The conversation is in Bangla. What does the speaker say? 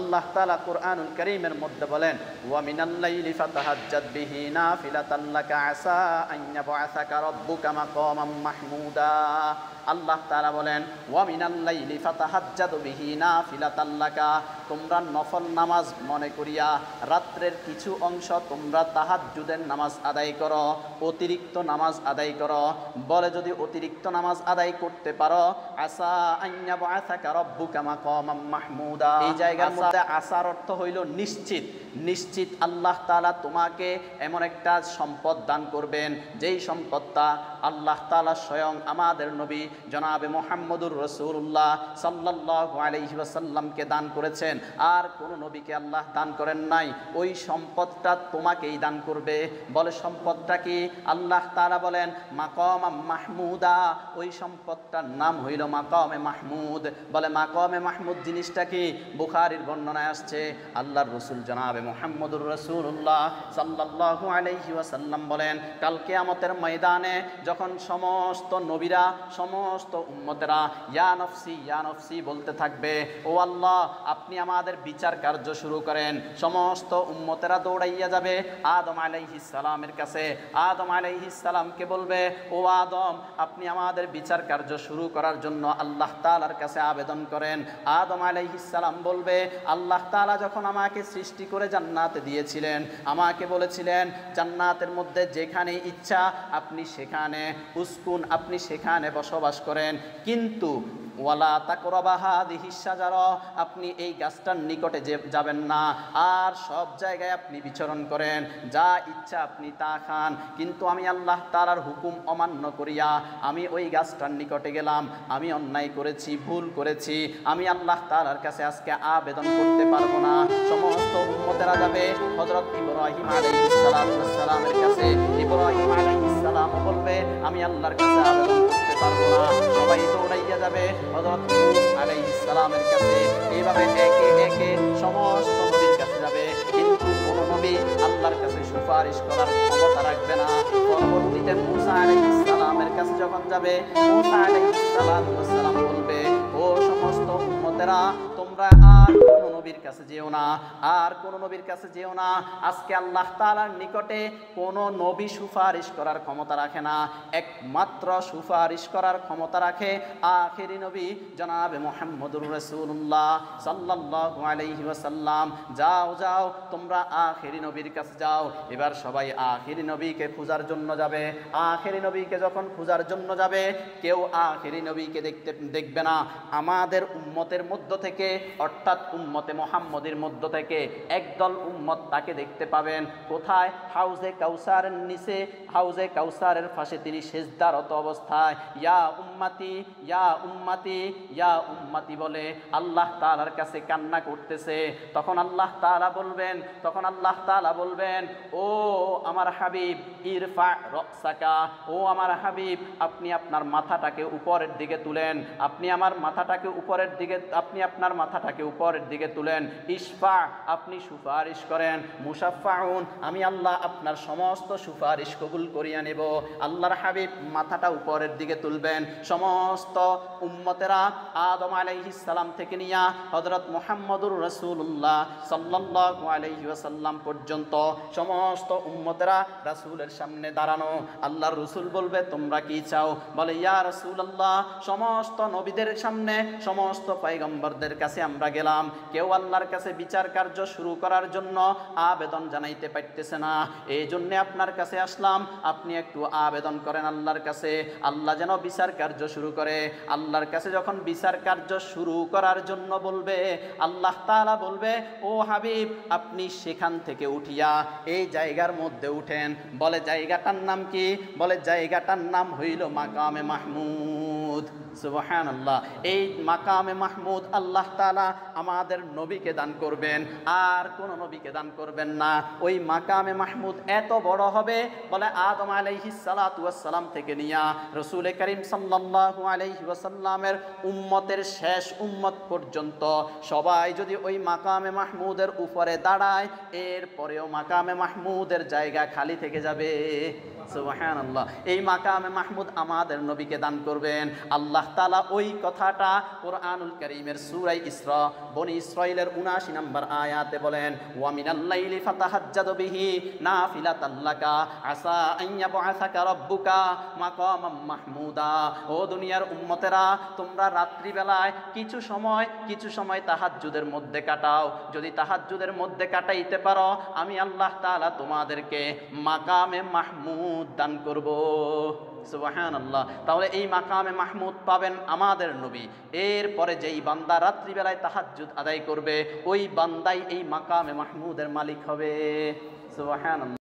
আল্লাহ তাআলা কুরআনুল কারীমের মধ্যে বলেন ওয়া মিনাল লাইলি ফাতাহাজ্জাদ বিহি নাফিলাতান লাকা আসা আন ইয়াবআসাকা রাব্বুকা মাকামান মাহমুদা। আল্লাহ তাআলা বলেন ওয়া মিনাল লাইলি ফাতাহাজ্জাদ বিহি নাফিলাতান লাকা, তোমরা নফল নামাজ মনে করিয়া রাত্রের কিছু অংশ তোমরা তাহাজ্জুদের নামাজ আদায় করো, অতিরিক্ত নামাজ আদায় করো। বলে যদি অতিরিক্ত নামাজ আদায় করতে পারো আসা আন ইয়াবআসাকা রাব্বুকা মাকামান মাহমুদা, এই জায়গার আসার অর্থ হইল নিশ্চিত। নিশ্চিত আল্লাহ তাআলা তোমাকে এমন একটা সম্পদ দান করবেন যেই সম্পদটা আল্লাহ তাআলা স্বয়ং আমাদের নবী জনাবে মুহাম্মদুর রাসূলুল্লাহ সাল্লাল্লাহু আলাইহি ওয়াসাল্লামকে দান করেছেন, আর কোন নবীকে আল্লাহ দান করেন নাই। ওই সম্পদটা তোমাকেই দান করবে। বলে সম্পদটা কি? আল্লাহ তাআলা বলেন মাকাম মাহমুদা, ওই সম্পদটার নাম হইল মাকামে মাহমুদ। বলে মাকামে মাহমুদ জিনিসটা কি? বুখারীর বর্ণনায় আসছে আল্লাহর রাসূল জনাবে মুহাম্মদুর রাসূলুল্লাহ সাল্লাল্লাহু আলাইহি ওয়াসাল্লাম বলেন কাল কিয়ামতের ময়দানে যখন সমস্ত নবীরা সমস্ত উম্মতেরা ইয়া নফসি বলতে থাকবে, ও আল্লাহ আপনি আমাদের বিচার কার্য শুরু করেন, সমস্ত উম্মতেরা দৌড়াইয়া যাবে আদম আলাইহিস সালামের কাছে। আদম আলাইহিস সালামকে বলবে, ও আদম আপনি আমাদের বিচার কার্য শুরু করার জন্য আল্লাহ তাআলার কাছে আবেদন করেন। আদম আলাইহিস সালাম বলবে, আল্লাহ তাআলা যখন আমাকে সৃষ্টি করে জান্নাতে দিয়েছিলেন, আমাকে বলেছিলেন জান্নাতের মধ্যে যেখানে ইচ্ছা আপনি সেখানে উসকুন, আপনি সেখানে বসবাস করেন, কিন্তু ওয়ালা তাকরাবা হাযিহিস শাজারা, আপনি এই গাছটার নিকটে যাবেন না, আর সব জায়গায় আপনি বিচরণ করেন, যা ইচ্ছা আপনি তা খান। কিন্তু আমি আল্লাহ তাআলার হুকুম অমান্য করিয়া আমি ওই গাছটার নিকটে গেলাম, আমি অন্যায় করেছি, ভুল করেছি, আমি আল্লাহ তাআলার কাছে আজকে আবেদন করতে পারবো না। সমস্ত উম্মতেরা যাবে হযরত ইব্রাহিম আলাইহিস সালামের কাছে। ইব্রাহিম আলাইহিস সালাম বলবে আমি আল্লাহর কাছে আবেদন করতে পারবো না। সবাই দৌড়াইয়া যাবে হযরত নূহ আলাইহিস সালামের কাছে। এইভাবে একে একে সমস্ত নবীর কাছে যাবে, কিন্তু কোন নবী আল্লাহর কাছে সুপারিশ করার ক্ষমতা রাখবে না। পরবর্তীতে মূসা আলাইহিস সালামের কাছে যখন যাবে, মূসা আলাইহিস সালাম বলবে, ও সমস্ত উম্মতেরা তোমরা আর কোন নবীর কাছে যেও না, আর কোন নবীর কাছে যেও না। আজকে আল্লাহ তাআলার নিকটে কোন নবী সুপারিশ করার ক্ষমতা রাখে না, একমাত্র সুপারিশ করার ক্ষমতা রাখে আখেরি নবী জনাবে মুহাম্মদুর রাসূলুল্লাহ সাল্লাল্লাহু আলাইহি ওয়াসাল্লাম। যাও যাও তোমরা আখেরি নবীর কাছে যাও। এবার সবাই আখেরি নবীকে খোঁজার জন্য যাবে। আখেরি নবীকে যখন খোঁজার জন্য যাবে, কেউ আখেরি নবীকে দেখবে না। আমাদের উম্মতের মধ্য থেকে, অর্থাৎ উম্মতে মুহাম্মদের মধ্য থেকে একদল উম্মত তাকে দেখতে পাবেন। কোথায়? হাউজে কাউসারের নিচে, হাউজে কাউসারের পাশে তিনি সিজদারত অবস্থায় ইয়া উম্মতি ইয়া উম্মতি ইয়া উম্মতি বলে আল্লাহ তাআলার কাছে কান্না করতেছে। তখন আল্লাহ তাআলা বলবেন ও আমার হাবিব ইরফা রাসাকা, ও আমার হাবিব আপনি আপনার মাথাটাকে উপরের দিকে তুলেন, আপনি আপনার মাথাটাকে উপরের দিকে তুলেন। ইশফা, আপনি সুপারিশ করেন। মুশাফফাউন, আমি আল্লাহ আপনার সমস্ত সুপারিশ কবুল করিয়া নেব। আল্লাহর হাবিব মাথাটা উপরের দিকে তুলবেন। সমস্ত উম্মতেরা আদম আলাইহিস সালাম থেকে নিয়া হযরত মুহাম্মদুর রাসূলুল্লাহ সাল্লাল্লাহু আলাইহি ওয়াসাল্লাম পর্যন্ত সমস্ত উম্মতেরা রাসূলের সামনে দাঁড়ানো। আল্লাহর রাসূল বলবে তোমরা কি চাও? বলে ইয়া রাসূলুল্লাহ সমস্ত নবীদের সামনে, সমস্ত পয়গম্বরদের কাছে আমরা গেলাম, কেউ আল্লাহর কাছে বিচার কার্য শুরু করার জন্য আবেদন জানাইতে পারতেছে না, এই জন্য আপনার কাছে আসলাম। আপনি একটু আবেদন করেন আল্লাহর কাছে, আল্লাহ যেন বিচার কার্য শুরু করে। আল্লাহর কাছে যখন বিচার কার্য শুরু করার জন্য বলবে, আল্লাহ তাআলা বলবে ও হাবিব আপনি সেখান থেকে উঠিয়া এই জায়গার মধ্যে উঠেন। বলে জায়গাটার নাম কি? বলে জায়গাটার নাম হইল মাকামে মাহমুদ। সুবহানাল্লাহ। এই মাকামে মাহমুদ আল্লাহ তাআলা আমাদের নবীকে দান করবেন, আর কোন নবীকে দান করবেন না। ওই মাকামে মাহমুদ এত বড় হবে, বলে আদম আলাইহিস সালাতু ওয়াস সালাম থেকে নিয়া রাসূল করিম সাল্লাল্লাহু আলাইহি ওয়াসাল্লামের উম্মতের শেষ উম্মত পর্যন্ত সবাই যদি ওই মাকামে মাহমুদের উপরে দাঁড়ায়, এরপরেও মাকামে মাহমুদের জায়গা খালি থেকে যাবে। সুবহানাল্লাহ। এই মাকামে মাহমুদ আমাদের নবীকে দান করবেন। আল্লাহ তাআলা ওই কথাটা কোরআনুল কারীমের সূরা ইসরা বনি ইসরাঈলের ৭৯ নম্বর আয়াতে বলেন, ওয়া মিনাল লাইলি ফাতাহাজ্জাদ বিহি নাফিলাতাল লাকা আসা আন ইয়াবআসাকা রাব্বুকা মাকামাম মাহমুদা। ও দুনিয়ার উম্মতেরা, তোমরা রাত্রিবেলায় কিছু সময় তাহাজ্জুদের মধ্যে কাটাও। যদি তাহাজ্জুদের মধ্যে কাটাইতে পারো, আমি আল্লাহ তাআলা তোমাদেরকে মাকামে মাহমুদ দান করব। সুবহানাল্লাহ। তাহলে এই মাকামে মাহমুদ পাবেন আমাদের নবী। এরপরে যেই বান্দা রাত্রিবেলায় তাহাজ্জুদ আদায় করবে, ওই বান্দাই এই মাকামে মাহমুদের মালিক হবে। সুবহানাল্লাহ।